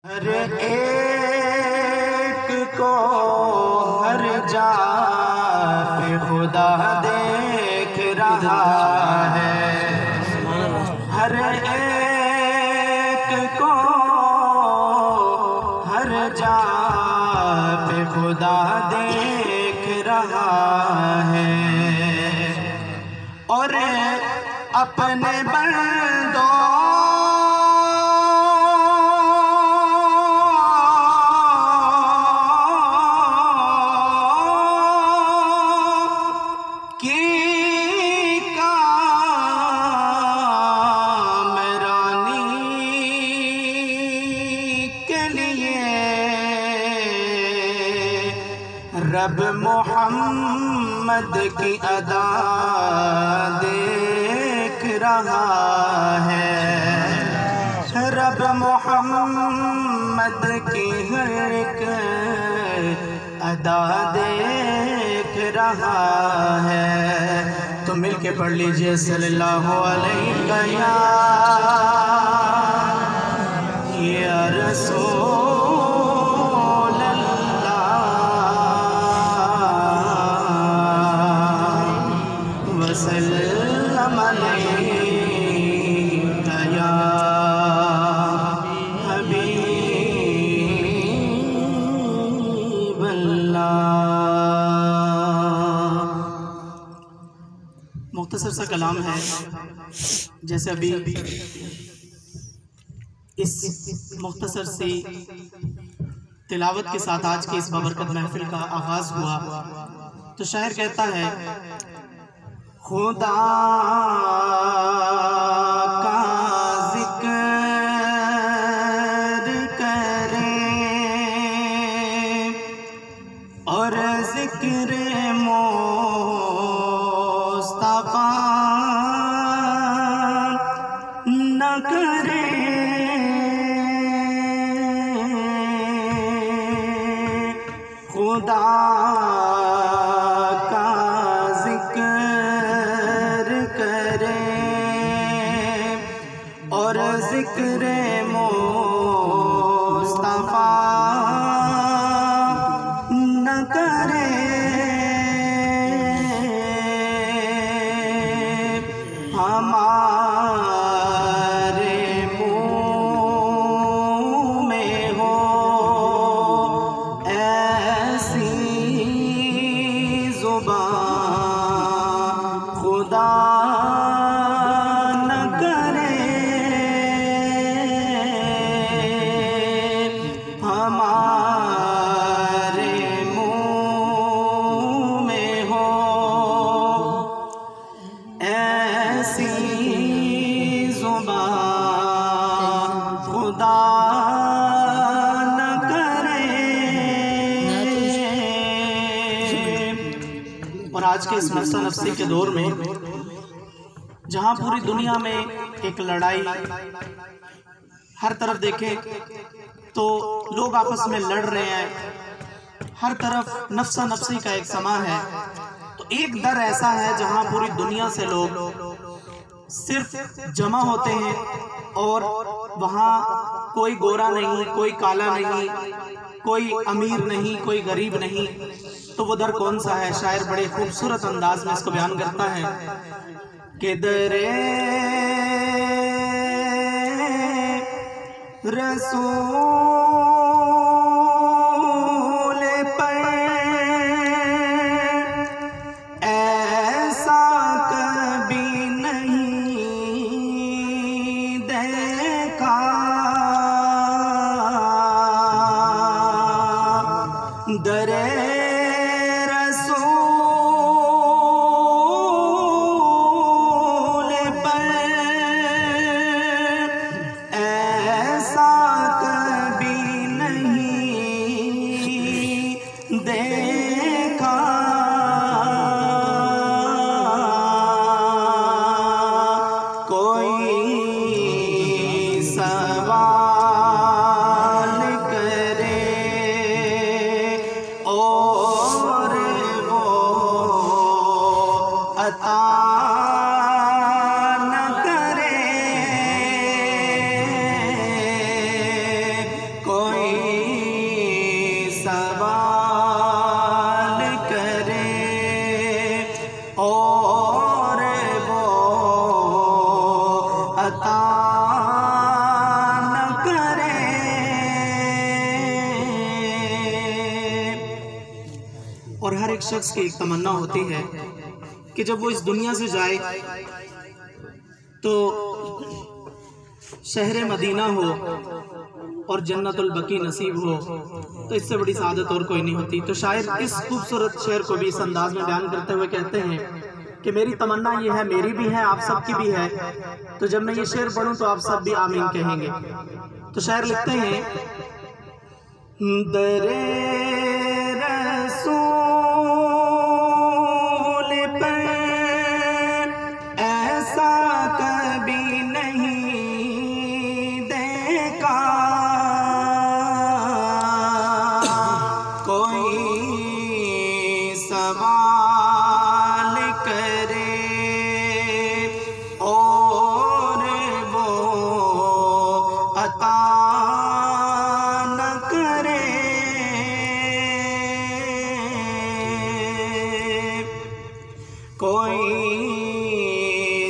हर एक को हर जा पे खुदा देख रहा है। हर एक को हर जा पे खुदा देख रहा है और अपने बंदों रब मोहम्मद की अदा देख रहा है। रब मोहम्मद की हर एक अदा देख रहा है। तो मिल के पढ़ लीजिए सल्लल्लाहु अलैहि या रसूल वसल्लम अलैका या हबीब अल्लाह। मुख्तसर सा कलाम है, जैसे अभी इस मुख्तसर सी तिलावत के साथ आज के इस बबरकत महफिल का आगाज हुआ तो शायर कहता है, खुदा का जिक्र करें और जिक्र मुस्तफा न करें। खुदा और जिक्र मुस्तफा न करे। हमारे मुँह में हो ऐसी ज़ुबान खुदा खुदा न करे। और आज के इस नफ्सा नफ्सी के दौर में जहां पूरी दुनिया में एक लड़ाई, हर तरफ देखें तो लोग आपस में लड़ रहे हैं, हर तरफ नफ्सा नफ्सी का एक समा है, तो एक दर ऐसा है जहां पूरी दुनिया से लोग सिर्फ जमा होते हैं और वहाँ कोई गोरा नहीं, कोई काला नहीं, कोई अमीर नहीं, कोई गरीब नहीं। तो वो दर कौन सा है? शायर बड़े खूबसूरत अंदाज में इसको बयान करता है कि दरे रसूल पर ऐसा कभी नहीं देखा। दरे रसूल पर ऐसा कभी नहीं देखा। कोई सवाल करे ओ एक शख्स की एक तमन्ना होती है कि जब वो इस दुनिया से जाए तो शहर मदीना हो और जन्नतुल बकी नसीब हो, तो इससे बड़ी सादत और कोई नहीं होती। तो शायर इस खूबसूरत शेर को भी इस अंदाज में बयान करते हुए कहते हैं कि मेरी तमन्ना ये है, मेरी भी है, आप सबकी भी है। तो जब मैं ये शेर पढ़ूं तो आप सब भी आमीन कहेंगे। तो शायर लिखते हैं, दरे रसूल पर ऐसा कभी नहीं देखा, कोई सवाल करे और वो अता कोई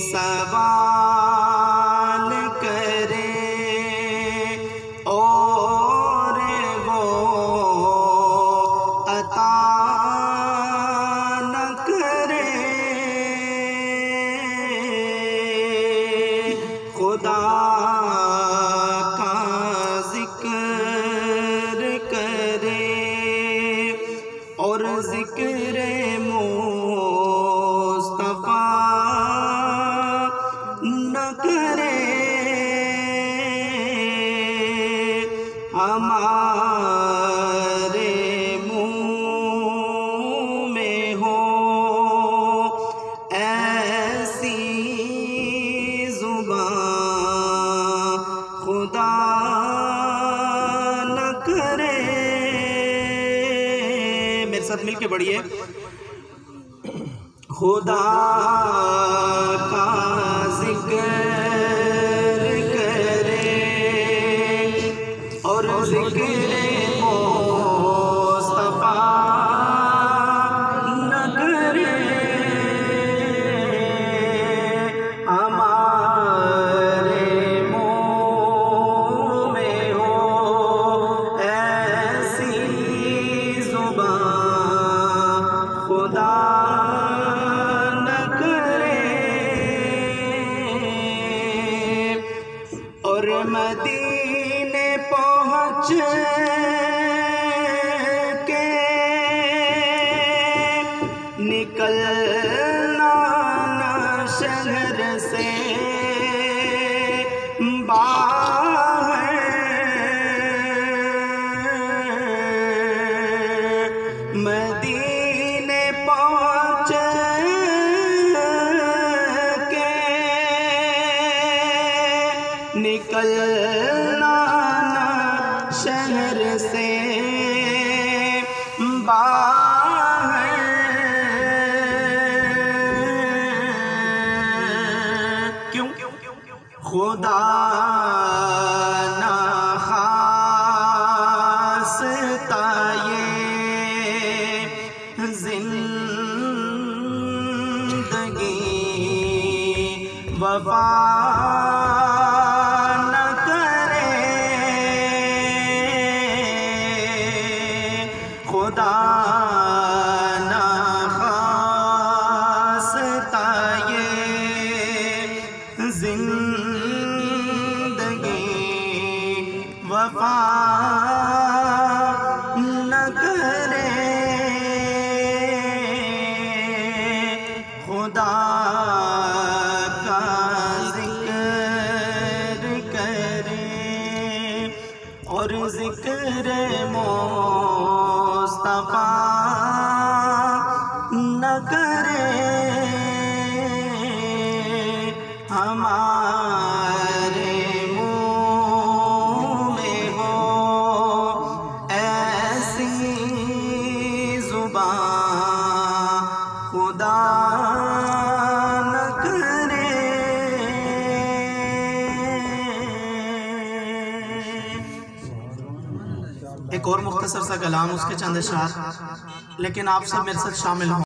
सवाल करे और वो अता न करे, खुदा का जिक्र करे और जिक्र हमारे मुँह में हो ऐसी ज़ुबान, खुदा न करे। मेरे साथ मिलके बढ़िए, खुदा का जिक्र करे और जिक्र मुस्तफा न करे, हमारे मुँह में हो ऐसी ज़ुबान, खुदा न करे। और मदीने पहुँच के निकलना न शहर से बाहर, मदीने पहुँच के निकलना शहर से बाहर, क्यों? खुदा ना खास्ता ये जिंदगी वफा खुदा ना खास्ता ये जिंदगी वफा न करे, खुदा का जिक्र करे और जिक्र मुस्तफा न करे, हमारे मुँह में हो ऐसी ज़ुबान, खुदा न करे। एक और मुख्तसर सा कलाम, उसके चंद अशआर, लेकिन आप सब मेरे साथ शामिल हों।